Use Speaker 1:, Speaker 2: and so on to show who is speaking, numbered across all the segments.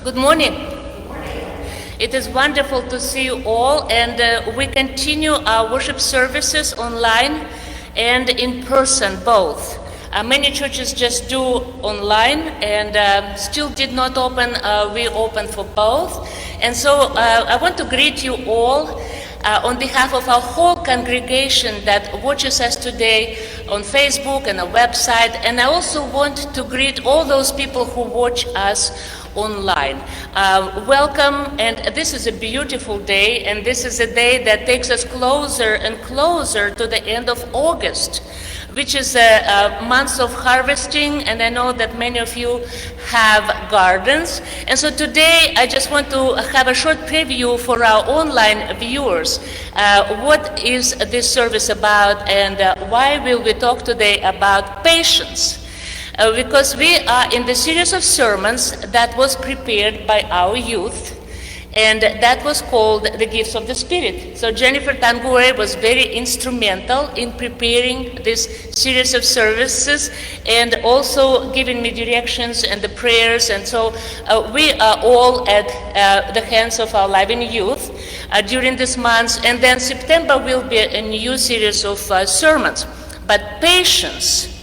Speaker 1: Good morning. It is wonderful to see you all, and we continue our worship services online and in person both. Many churches just do online and still did not open. We open for both. And so I want to greet you all on behalf of our whole congregation that watches us today on Facebook and our website. And I also want to greet all those people who watch us online. Welcome, and this is a beautiful day, and this is a day that takes us closer and closer to the end of August, which is a month of harvesting, and I know that many of you have gardens. And so today I just want to have a short preview for our online viewers. What is this service about, and why will we talk today about patience? Because we are in the series of sermons that was prepared by our youth, and that was called The Gifts of the Spirit. So Jennifer Tangure was very instrumental in preparing this series of services and also giving me directions and the prayers. And so we are all at the hands of our Living Youth during this month. And then September will be a new series of sermons. But patience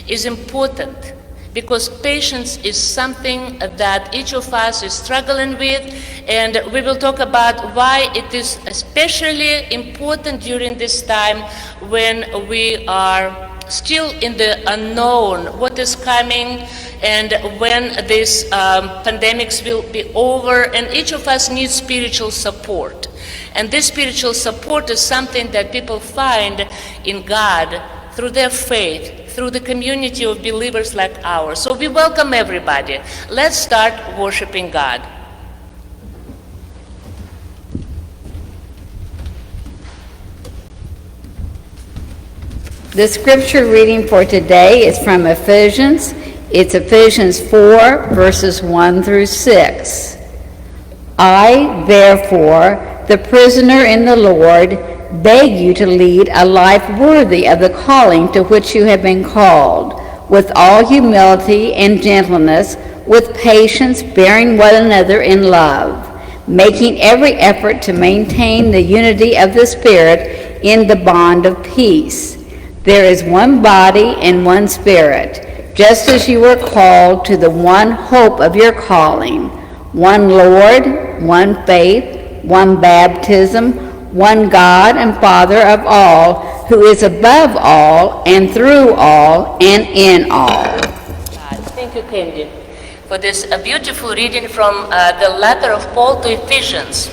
Speaker 1: is important, because patience is something that each of us is struggling with, and we will talk about why it is especially important during this time when we are still in the unknown, what is coming, and when these pandemics will be over, and each of us needs spiritual support. And this spiritual support is something that people find in God through their faith, through the community of believers like ours. So we welcome everybody. Let's start worshiping God.
Speaker 2: The scripture reading for today is from Ephesians. It's Ephesians 4, verses 1 through 6. I, therefore, the prisoner in the Lord, beg you to lead a life worthy of the calling to which you have been called, with all humility and gentleness, with patience, bearing one another in love, making every effort to maintain the unity of the Spirit in the bond of peace. There is one body and one Spirit, just as you were called to the one hope of your calling, one Lord, one faith, one baptism, one God and Father of all, who is above all and through all and in all.
Speaker 1: Thank you, Candy, for this beautiful reading from the letter of Paul to Ephesians.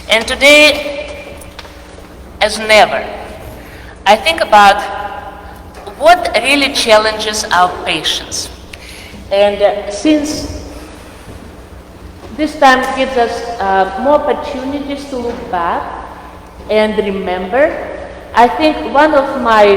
Speaker 1: And today, as never, I think about what really challenges our patience. And since this time gives us more opportunities to look back and remember, I think one of my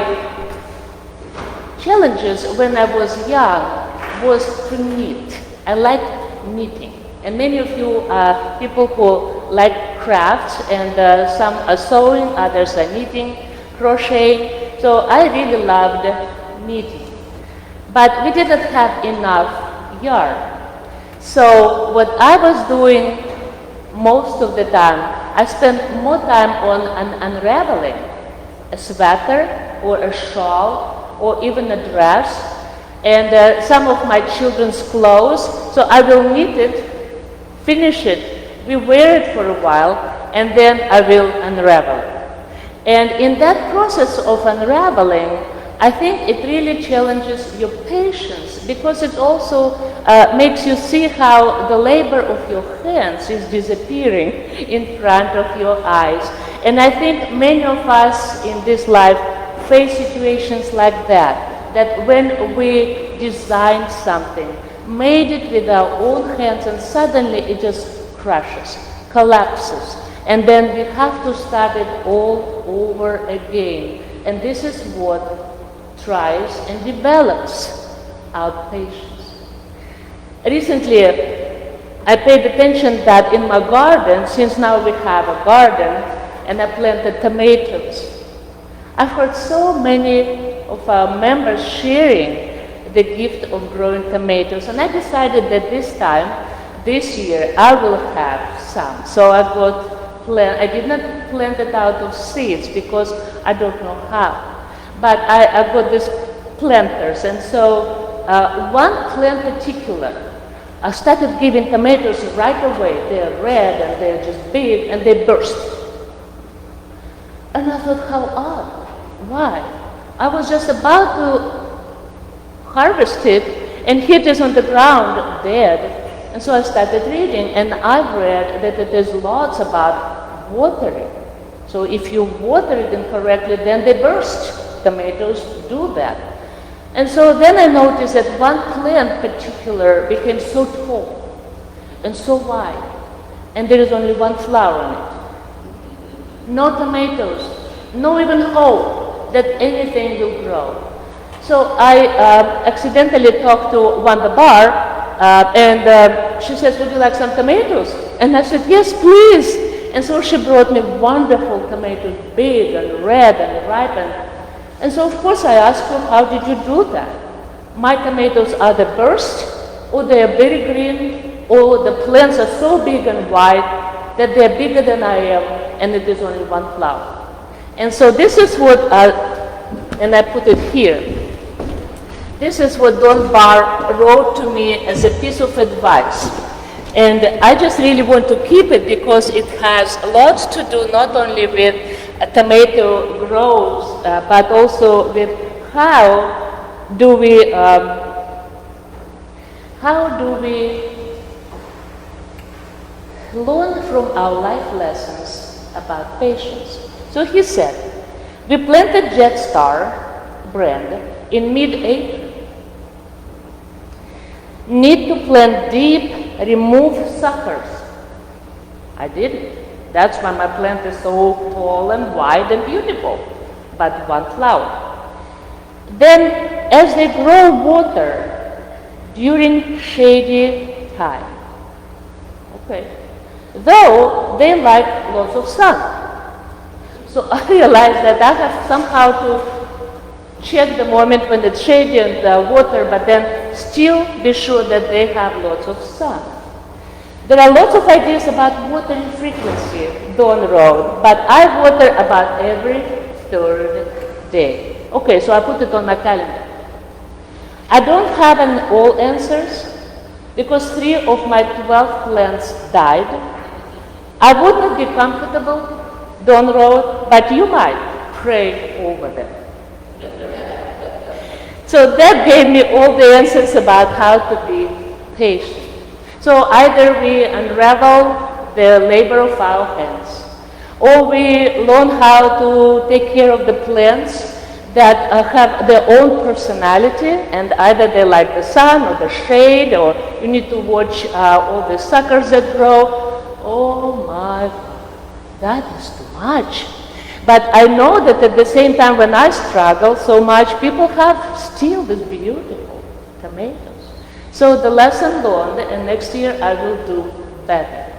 Speaker 1: challenges when I was young was to knit. I like knitting. And many of you are people who like crafts, and some are sewing, others are knitting, crocheting. So I really loved knitting. But we didn't have enough yarn. So what I was doing most of the time, I spent more time on unraveling a sweater or a shawl or even a dress, and some of my children's clothes. So I will knit it, finish it, we wear it for a while, and then I will unravel it. And in that process of unraveling, I think it really challenges your patience, because it also makes you see how the labor of your hands is disappearing in front of your eyes. And I think many of us in this life face situations like that, that when we designed something, made it with our own hands, and suddenly it just crashes, collapses, and then we have to start it all over again. And this is what tries and develops our patience. Recently, I paid attention that in my garden, since now we have a garden, and I planted tomatoes, I've heard so many of our members sharing the gift of growing tomatoes, and I decided that this time this year I will have some. So I did not plant it out of seeds because I don't know how. But I've got these planters, and so one plant particular, I started giving tomatoes right away. They're red and they're just big and they burst. And I thought, how odd. Why? I was just about to harvest it and hit it on the ground dead. And so I started reading, and I've read that there's lots about watering. So if you water it incorrectly, then they burst. Tomatoes do that. And so then I noticed that one plant particular became so tall and so wide, and there is only one flower on it. No tomatoes, no even hope that anything will grow. So I accidentally talked to Wanda Bar, and she says, would you like some tomatoes? And I said, yes, please. And so she brought me wonderful tomatoes, big and red and ripened. And so of course I asked her, how did you do that? My tomatoes are the burst, or they are very green, or the plants are so big and wide that they are bigger than I am, and it is only one flower. And so this is what, and I put it here. This is what Don Barr wrote to me as a piece of advice. And I just really want to keep it because it has lots to do not only with tomato grows, but also with how do we learn from our life lessons about patience. So he said, we planted Jetstar brand in mid-April. Need to plant deep, remove suckers. I did it. That's why my plant is so tall and wide and beautiful, but one flower. Then, as they grow, water during shady time. Okay. Though they like lots of sun. So I realized that I have somehow to check the moment when it's shady and water, but then still be sure that they have lots of sun. There are lots of ideas about watering frequency, Dawn wrote, but I water about every third day. Okay, so I put it on my calendar. I don't have all answers because 3 of my 12 plants died. I would not be comfortable, Dawn wrote, but you might pray over them. So that gave me all the answers about how to be patient. So either we unravel the labor of our hands, or we learn how to take care of the plants that have their own personality, and either they like the sun or the shade, or you need to watch all the suckers that grow. Oh my God, that is too much. But I know that at the same time when I struggle so much, people have still these beautiful tomatoes. So the lesson learned, and next year I will do better.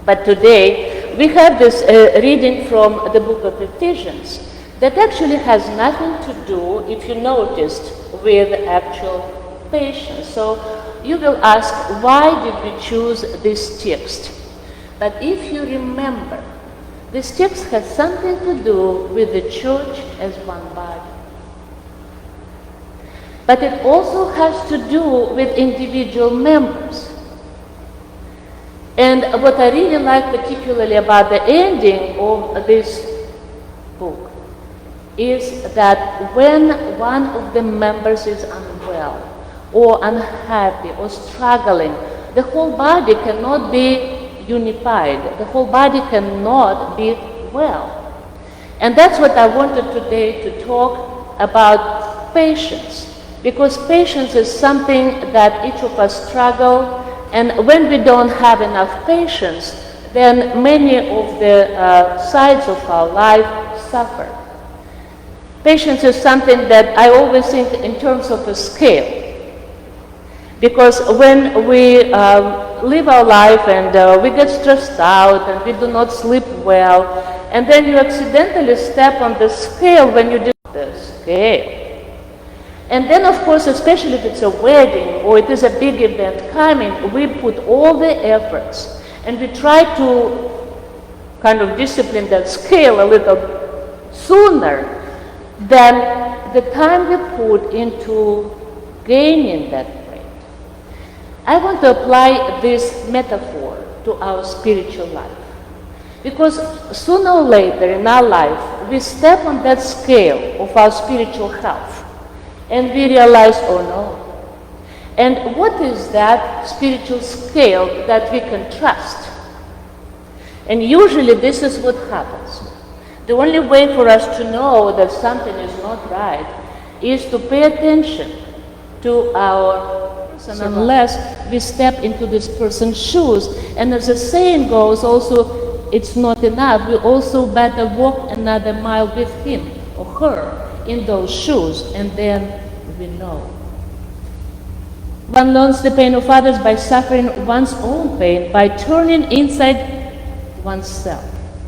Speaker 1: But today we have this reading from the book of Ephesians that actually has nothing to do, if you noticed, with actual patience. So you will ask, why did we choose this text? But if you remember, this text has something to do with the church as one body. But it also has to do with individual members. And what I really like particularly about the ending of this book is that when one of the members is unwell or unhappy or struggling, the whole body cannot be unified. The whole body cannot be well. And that's what I wanted today to talk about patience. Because patience is something that each of us struggle, and when we don't have enough patience, then many of the sides of our life suffer. Patience is something that I always think in terms of a scale. Because when we live our life and we get stressed out and we do not sleep well, and then you accidentally step on the scale when you do the scale. And then, of course, especially if it's a wedding or it is a big event coming, we put all the efforts and we try to kind of discipline that scale a little sooner than the time we put into gaining that weight. I want to apply this metaphor to our spiritual life. Because sooner or later in our life, we step on that scale of our spiritual health and we realize, oh no. And what is that spiritual scale that we can trust? And usually this is what happens. The only way for us to know that something is not right is to pay attention to our person unless we step into this person's shoes. And as the saying goes, also, it's not enough. We also better walk another mile with him or her in those shoes, and then we know. One learns the pain of others by suffering one's own pain, by turning inside oneself,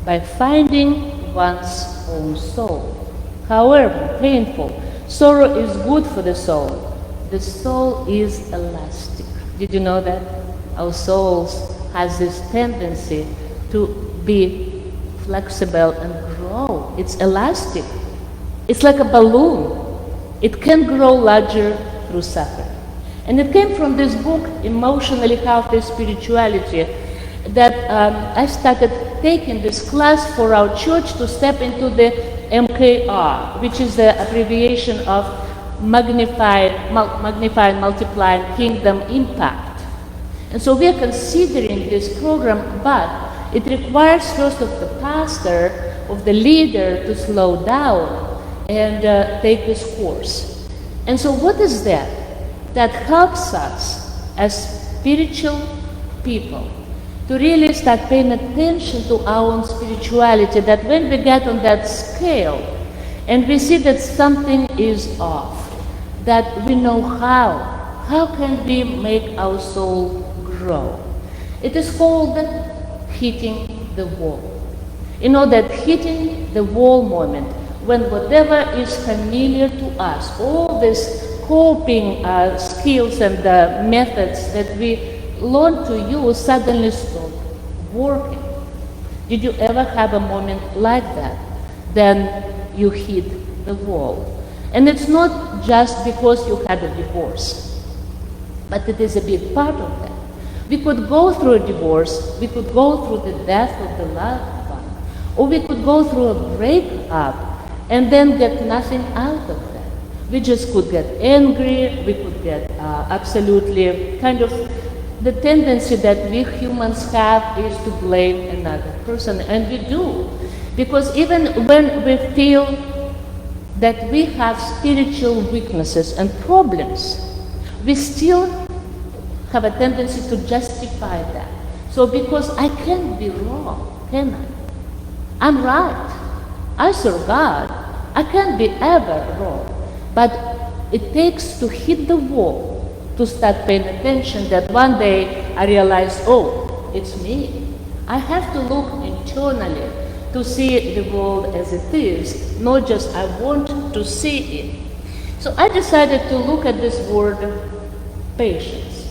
Speaker 1: by finding one's own soul. However painful, sorrow is good for the soul. The soul is elastic. Did you know that? Our souls has this tendency to be flexible and grow. It's elastic. It's like a balloon. It can grow larger through suffering. And it came from this book, Emotionally Healthy Spirituality, that I started taking this class for our church to step into the MKR, which is the abbreviation of Magnified, Multiplying Kingdom Impact. And so we are considering this program, but it requires first of the pastor, of the leader, to slow down and take this course. And so what is that? That helps us as spiritual people to really start paying attention to our own spirituality, that when we get on that scale and we see that something is off, that we know how can we make our soul grow. It is called hitting the wall. You know, that hitting the wall moment, when whatever is familiar to us, all these coping skills and methods that we learn to use suddenly stop working. Did you ever have a moment like that? Then you hit the wall. And it's not just because you had a divorce, but it is a big part of that. We could go through a divorce, we could go through the death of the loved one, or we could go through a breakup and then get nothing out of that. We just could get angry, we could get absolutely kind of the tendency that we humans have is to blame another person, and we do. Because even when we feel that we have spiritual weaknesses and problems, we still have a tendency to justify that. So because I can't be wrong, can I? I'm right. I serve God. I can't be ever wrong. But it takes to hit the wall to start paying attention that one day I realize, oh, it's me. I have to look internally to see the world as it is, not just I want to see it. So I decided to look at this word patience.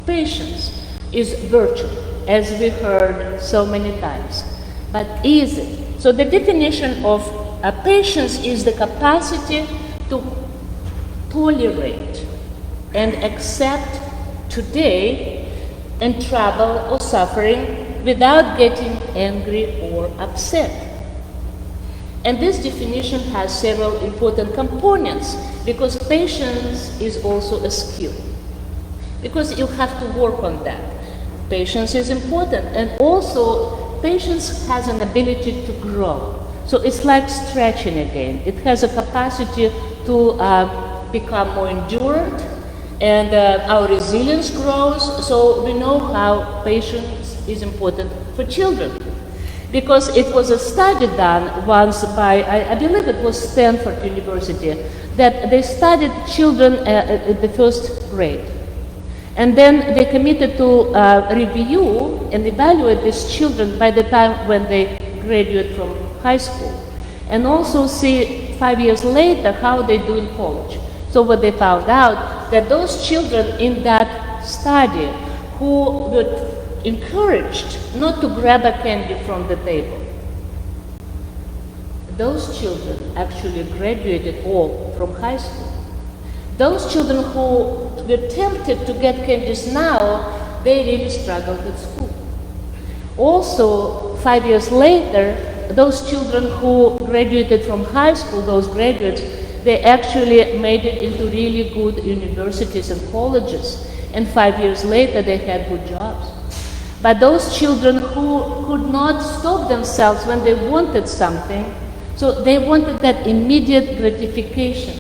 Speaker 1: Patience is virtue, as we heard so many times. But is it? So the definition of patience is the capacity to tolerate and accept today and trouble or suffering without getting angry or upset. And this definition has several important components, because patience is also a skill. Because you have to work on that. Patience is important, and also patience has an ability to grow. So it's like stretching again. It has a capacity to become more endurant, and our resilience grows. So we know how patience is important for children. Because it was a study done once by, I believe it was Stanford University, that they studied children at the first grade. And then they committed to review and evaluate these children by the time when they graduate from high school. And also see 5 years later how they do in college. So what they found out, that those children in that study who were encouraged not to grab a candy from the table, those children actually graduated all from high school. Those children who were tempted to get candies now, they really struggled at school. Also, 5 years later, those children who graduated from high school, those graduates, they actually made it into really good universities and colleges. And 5 years later, they had good jobs. But those children who could not stop themselves when they wanted something, so they wanted that immediate gratification.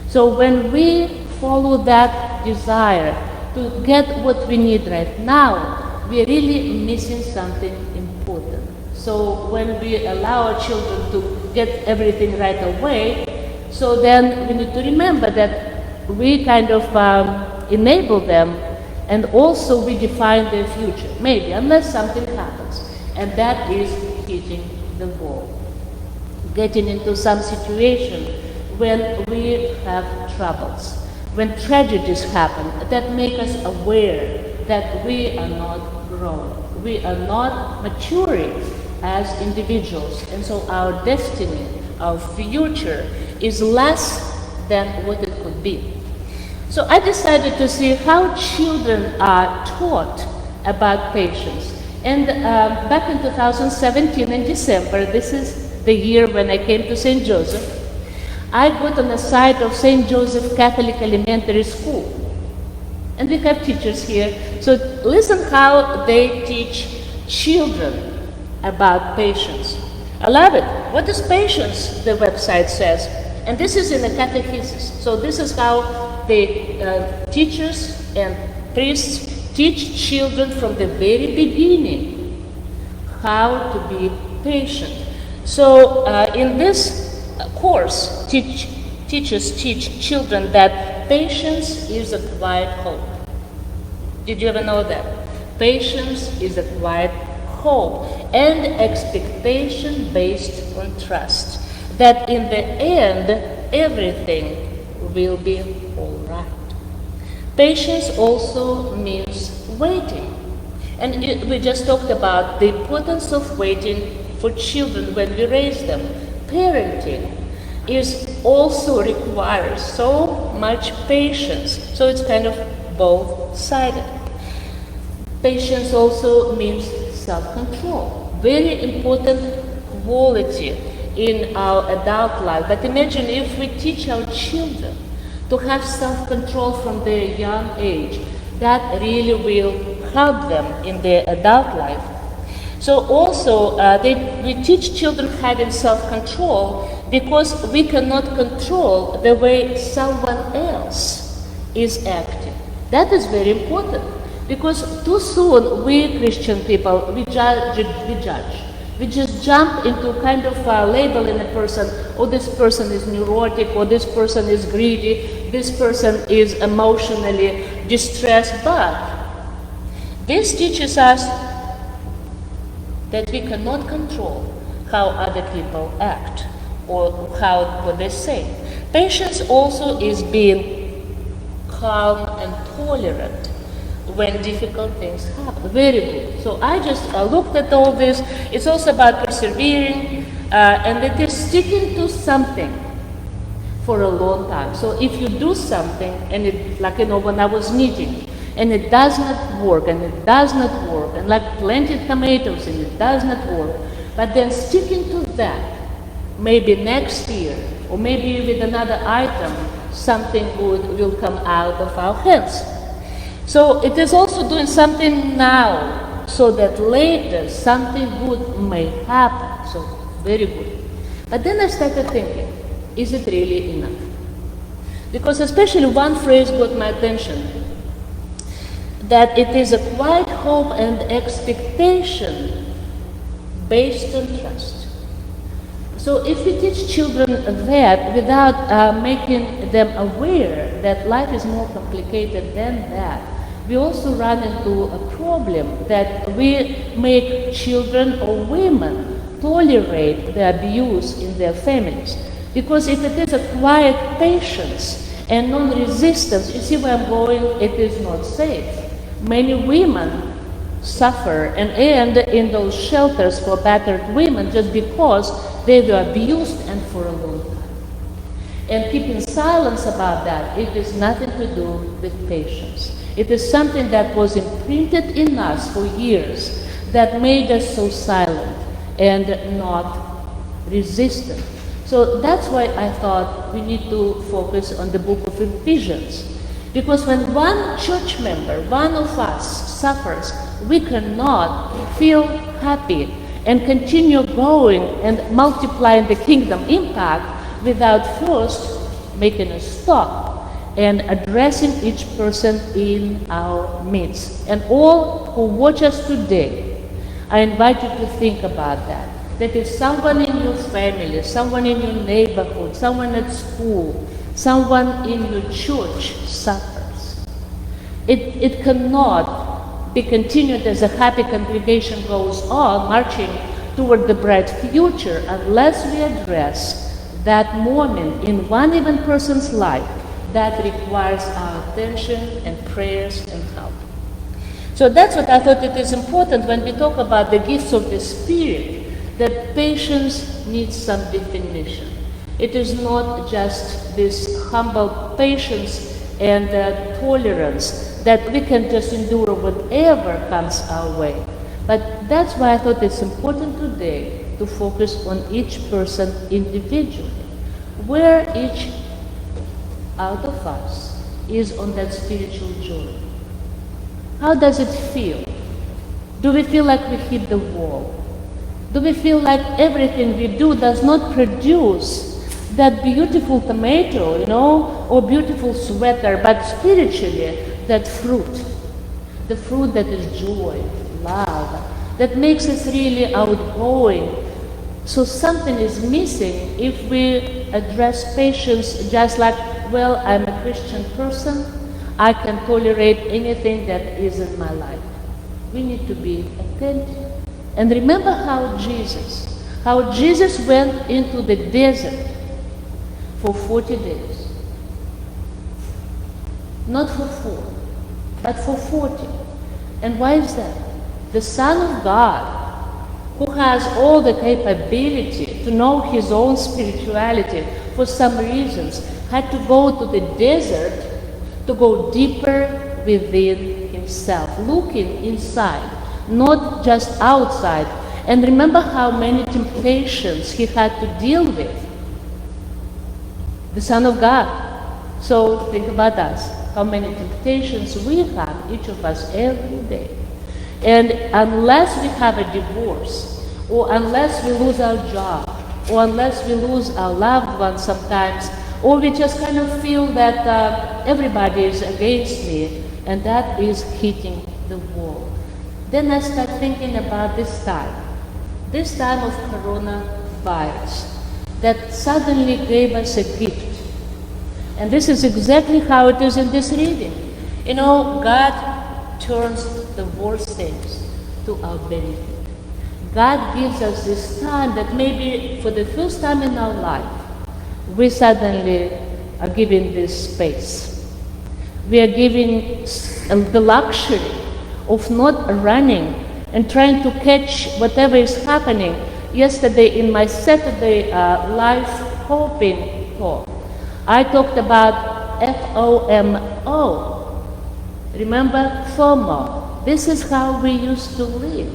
Speaker 1: So when we follow that desire to get what we need right now, we're really missing something important. So when we allow our children to get everything right away, so then we need to remember that we kind of enable them, and also we define their future, maybe, unless something happens. And that is hitting the wall, getting into some situation when we have troubles, when tragedies happen that make us aware that we are not growing, we are not maturing as individuals, and so our destiny, our future is less than what it could be. So I decided to see how children are taught about patience. And back in 2017 in December, this is the year when I came to St. Joseph, I got on the site of St. Joseph Catholic Elementary School. And we have teachers here. So listen how they teach children about patience. I love it. What is patience, the website says? And this is in the catechesis. So this is how the teachers and priests teach children from the very beginning how to be patient. So in this course, teachers teach children that patience is a quiet hope. Did you ever know that? Patience is a quiet hope and expectation based on trust. That in the end, everything will be all right. Patience also means waiting. And we just talked about the importance of waiting for children when we raise them. Parenting also requires so much patience. So it's kind of both-sided. Patience also means self-control. Very important quality in our adult life. But imagine if we teach our children to have self-control from their young age, that really will help them in their adult life. So also, we teach children having self-control because we cannot control the way someone else is acting. That is very important, because too soon we Christian people, we judge. We just jump into kind of labeling a person, oh, this person is neurotic, or this person is greedy, this person is emotionally distressed. But this teaches us that we cannot control how other people act or what they say. Patience also is being calm and tolerant when difficult things happen. Very good. So I just looked at all this. It's also about persevering, and it is sticking to something for a long time. So if you do something, and it, like, when I was knitting, and it does not work, and it does not work, and like planted tomatoes, and it does not work, but then sticking to that, maybe next year, or maybe with another item, something good will come out of our hands. So it is also doing something now, so that later something good may happen. So very good. But then I started thinking, is it really enough? Because especially one phrase got my attention, that it is a quiet hope and expectation based on trust. So if we teach children that without making them aware that life is more complicated than that, we also run into a problem that we make children or women tolerate the abuse in their families. Because if it is a quiet patience, And non-resistance, you see where I'm going, it is not safe. Many women suffer and end in those shelters for battered women just because they were abused and for a long time. And keeping silence about that, it is nothing to do with patience. It is something that was imprinted in us for years that made us so silent and not resistant. So that's why I thought we need to focus on the book of Ephesians. Because when one church member, one of us suffers, we cannot feel happy and continue growing and multiplying the kingdom impact without first making a stop and addressing each person in our midst. And all who watch us today, I invite you to think about that. That if someone in your family, someone in your neighborhood, someone at school, someone in your church suffers, it cannot be continued as a happy congregation goes on, marching toward the bright future, unless we address that moment in one even person's life that requires our attention and prayers and help. So that's what I thought it is important when we talk about the gifts of the Spirit, that patience needs some definition. It is not just this humble patience and tolerance that we can just endure whatever comes our way. But that's why I thought it's important today to focus on each person individually, where each out of us is on that spiritual journey. How does it feel? Do we feel like we hit the wall? Do we feel like everything we do does not produce that beautiful tomato, or beautiful sweater, but spiritually, that fruit, the fruit that is joy, love, that makes us really outgoing. So something is missing if we address patience just like, well, I'm a Christian person, I can tolerate anything that is in my life. We need to be attentive. And remember how Jesus went into the desert for 40 days. Not for 4, but for 40. And why is that? The Son of God, who has all the capability to know his own spirituality, for some reasons, had to go to the desert to go deeper within himself, looking inside, not just outside. And remember how many temptations he had to deal with. The Son of God. So think about us, how many temptations we have, each of us, every day. And unless we have a divorce, or unless we lose our job, or unless we lose our loved ones sometimes, or we just kind of feel that everybody is against me, and that is hitting the wall. Then I start thinking about this time of coronavirus, that suddenly gave us a gift. And this is exactly how it is in this reading. God turns the worst things to our benefit. God gives us this time that maybe for the first time in our life, we suddenly are given this space. We are given the luxury of not running and trying to catch whatever is happening. Yesterday in my Saturday Life Hoping talk, I talked about FOMO. Remember FOMO? This is how we used to live.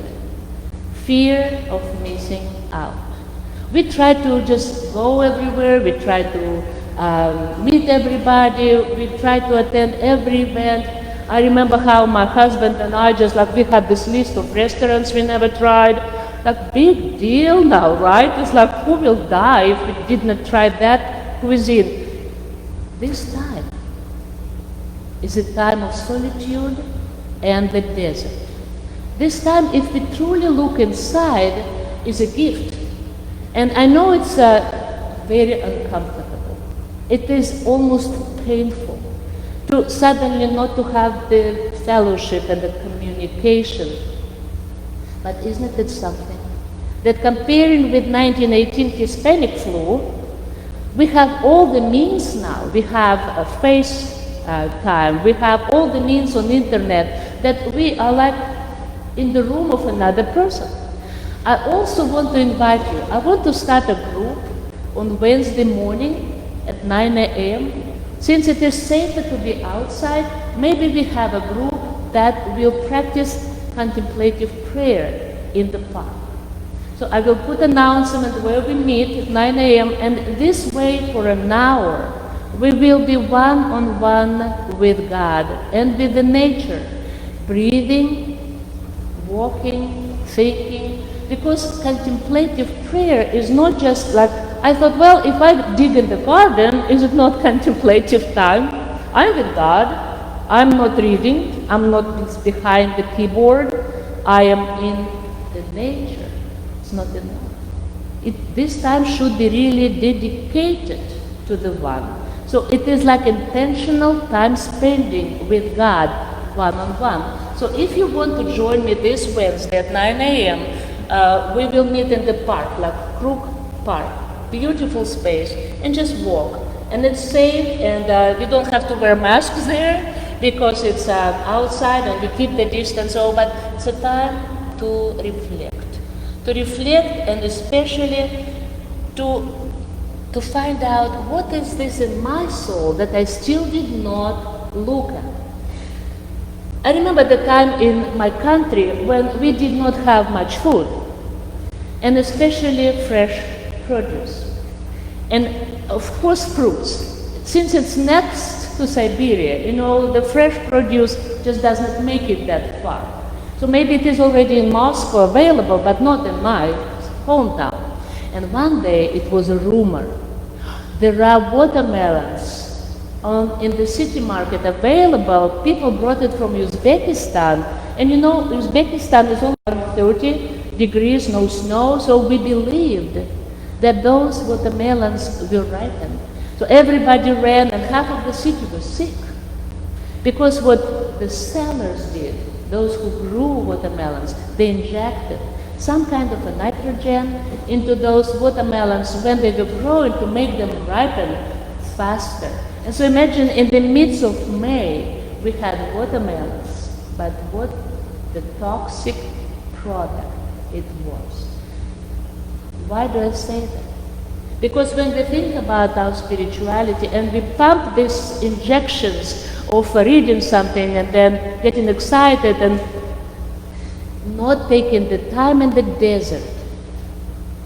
Speaker 1: Fear of missing out. We try to just go everywhere. We try to meet everybody. We try to attend every event. I remember how my husband and I we had this list of restaurants we never tried. Big deal now, right? It's like, who will die if we did not try that cuisine? This time is a time of solitude and the desert. This time, if we truly look inside, is a gift. And I know it's very uncomfortable. It is almost painful to suddenly not to have the fellowship and the communication. But isn't it something? That comparing with 1918 Hispanic flu, We have all the means now. We have a FaceTime. We have all the means on internet that we are like in the room of another person. I also want to invite you. I want to start a group on Wednesday morning at 9 a.m. Since it is safer to be outside, maybe we have a group that will practice contemplative prayer in the park. So I will put an announcement where we meet at 9 a.m. and this way for an hour we will be one-on-one with God and with the nature, breathing, walking, thinking, because contemplative prayer is not just like, I thought, well, if I dig in the garden, is it not contemplative time? I'm with God. I'm not reading. I'm not behind the keyboard. I am in the nature. It's not enough. This time should be really dedicated to the one. So it is like intentional time spending with God, one-on-one. So if you want to join me this Wednesday at 9 a.m., we will meet in the park, like Crook Park, beautiful space, and just walk. And it's safe, and you don't have to wear masks there because it's outside and we keep the distance. But it's a time to reflect, and especially to find out what is this in my soul that I still did not look at. I remember the time in my country when we did not have much food, and especially fresh produce. And of course fruits. Since it's next to Siberia, the fresh produce just doesn't make it that far. So maybe it is already in Moscow available, but not in my hometown. And one day it was a rumor. There are watermelons in the city market available. People brought it from Uzbekistan. And Uzbekistan is only 30 degrees, no snow, so we believed that those watermelons will ripen. So everybody ran, and half of the city was sick. Because what the sellers did, those who grew watermelons, they injected some kind of a nitrogen into those watermelons when they were growing to make them ripen faster. And so imagine in the midst of May, we had watermelons, but what the toxic product it was. Why do I say that? Because when we think about our spirituality and we pump these injections of reading something and then getting excited and not taking the time in the desert,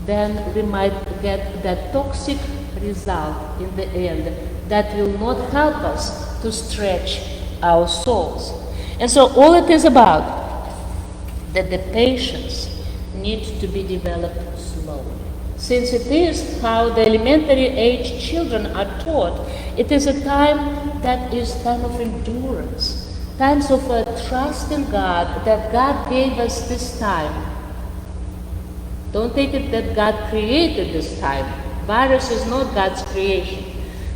Speaker 1: then we might get that toxic result in the end that will not help us to stretch our souls. And so all it is about, that the patience needs to be developed slowly. Since it is how the elementary age children are taught, it is a time that is time of endurance, times of trust in God, that God gave us this time. Don't take it that God created this time. Virus is not God's creation.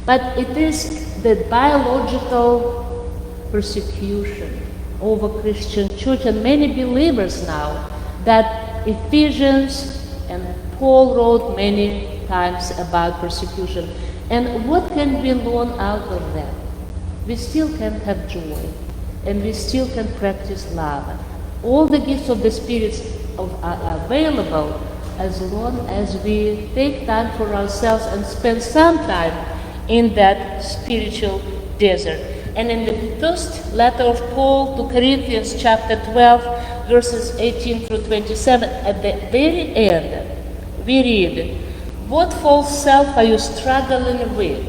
Speaker 1: But it is the biological persecution over Christian church and many believers now that Ephesians and Paul wrote many times about persecution. And what can we learn out of that? We still can have joy, and we still can practice love. All the gifts of the Spirit are available as long as we take time for ourselves and spend some time in that spiritual desert. And in the first letter of Paul to Corinthians, chapter 12, verses 18 through 27, at the very end, we read, "What false self are you struggling with?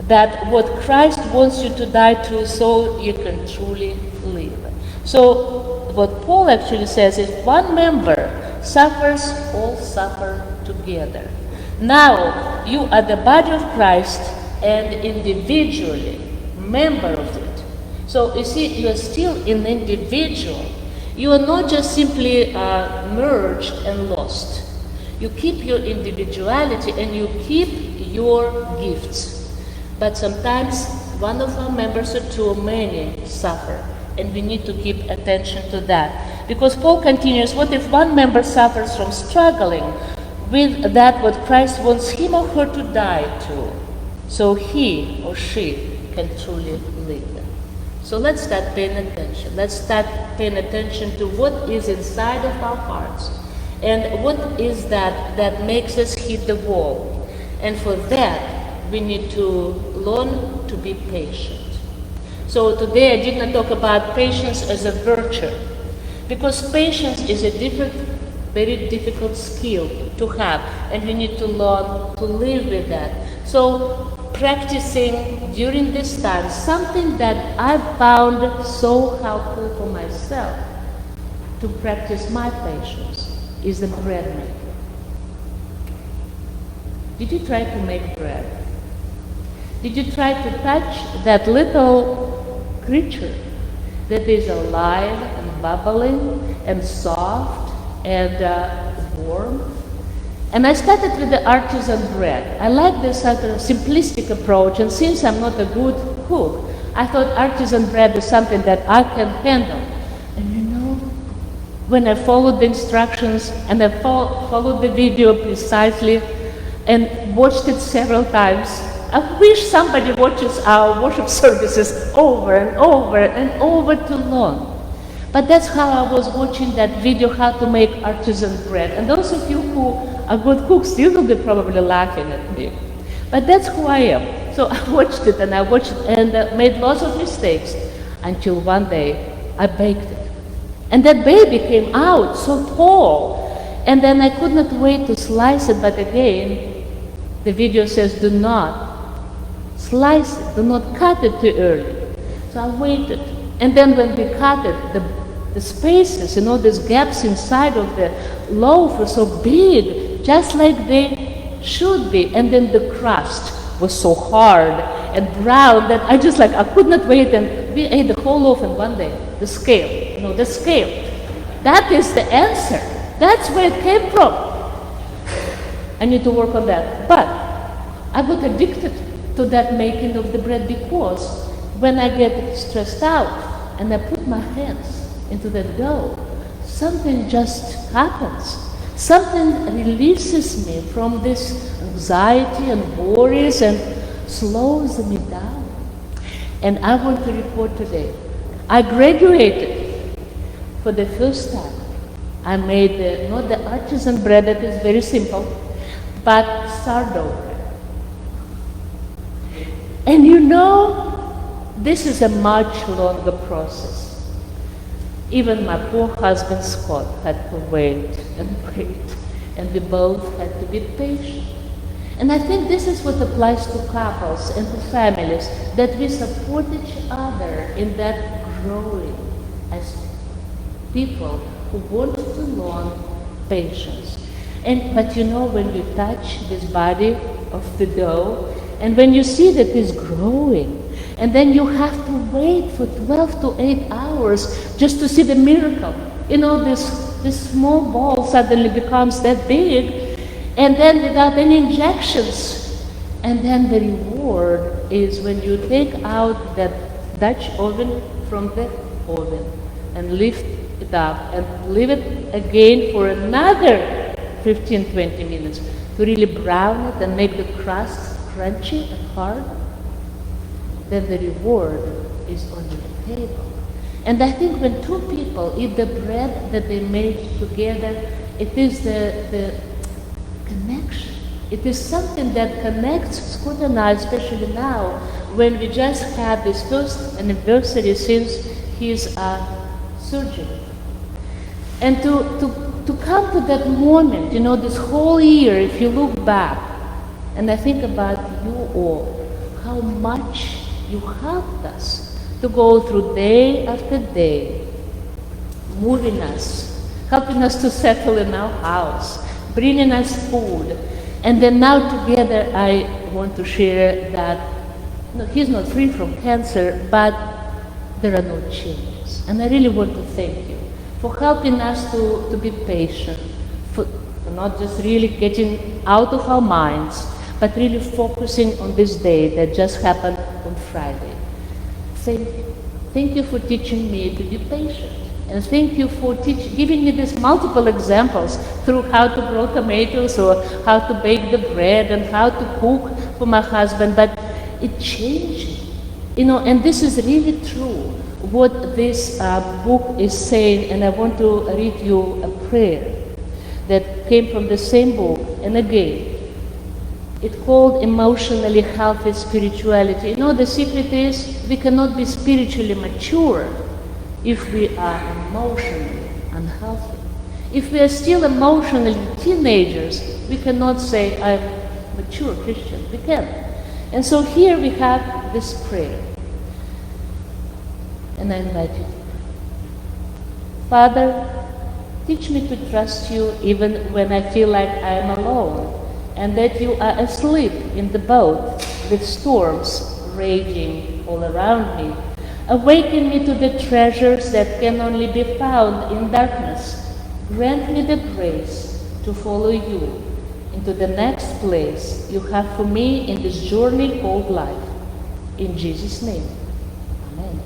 Speaker 1: That what Christ wants you to die to so you can truly live." So what Paul actually says is, one member suffers, all suffer together. Now you are the body of Christ and individually member of it. So you see, you are still an individual. You are not just simply merged and lost. You keep your individuality and you keep your gifts. But sometimes one of our members or two, many suffer, and we need to keep attention to that. Because Paul continues, what if one member suffers from struggling with that what Christ wants him or her to die to, so he or she can truly live. So let's start paying attention. Let's start paying attention to what is inside of our hearts and what is that makes us hit the wall. And for that, we need to learn to be patient. So today I did not talk about patience as a virtue, because patience is a very difficult skill to have, and we need to learn to live with that. So practicing during this time, something that I found so helpful for myself to practice my patience is the bread making. Did you try to make bread? Did you try to touch that little creature that is alive and bubbling and soft and warm? And I started with the artisan bread. I like this sort of simplistic approach, and since I'm not a good cook, I thought artisan bread is something that I can handle. And you know, when I followed the instructions and I followed the video precisely and watched it several times, I wish somebody watches our worship services over and over and over to learn. But that's how I was watching that video, how to make artisan bread. And those of you who are good cooks, you will be probably laughing at me. But that's who I am. So I watched it and made lots of mistakes until one day I baked it. And that baby came out so tall. And then I could not wait to slice it, but again, the video says do not slice it, do not cut it too early. So I waited. And then when we cut it, the spaces, these gaps inside of the loaf were so big, just like they should be. And then the crust was so hard and brown that I could not wait, and we ate the whole loaf in one day. The scale, the scale. That is the answer. That's where it came from. I need to work on that. But I got addicted to that making of the bread, because when I get stressed out and I put my hands into the dough, something just happens. Something releases me from this anxiety and worries and slows me down. And I want to report today, I graduated for the first time. I made not the artisan bread that is very simple, but sourdough bread. And this is a much longer process. Even my poor husband Scott had to wait and wait, and we both had to be patient. And I think this is what applies to couples and to families, that we support each other in that growing as people who want to learn patience. But when you touch this body of the dough, and when you see that it's growing, and then you have to wait for 12 to 8 hours just to see the miracle. This small ball suddenly becomes that big, and then without any injections. And then the reward is when you take out that Dutch oven from the oven and lift it up and leave it again for another 15-20 minutes to really brown it and make the crust crunchy and hard. Then the reward is on your table. And I think when two people eat the bread that they made together, it is the connection. It is something that connects Scott and I, especially now, when we just had this first anniversary since his surgery. And to come to that moment, this whole year, if you look back, and I think about you all, how much you helped us to go through day after day, moving us, helping us to settle in our house, bringing us food. And then now together I want to share that he's not free from cancer, but there are no changes. And I really want to thank you for helping us to be patient, for not just really getting out of our minds, but really focusing on this day that just happened on Friday. Thank you for teaching me to be patient. And thank you for giving me these multiple examples through how to grow tomatoes or how to bake the bread and how to cook for my husband. But it changed, and this is really true, what this book is saying. And I want to read you a prayer that came from the same book. And again, it's called Emotionally Healthy Spirituality. The secret is we cannot be spiritually mature if we are emotionally unhealthy. If we are still emotionally teenagers, we cannot say, I'm a mature Christian. We can't. And so here we have this prayer. And I invite you. Father, teach me to trust you even when I feel like I am alone, and that you are asleep in the boat with storms raging all around me. Awaken me to the treasures that can only be found in darkness. Grant me the grace to follow you into the next place you have for me in this journey called life. In Jesus' name, amen.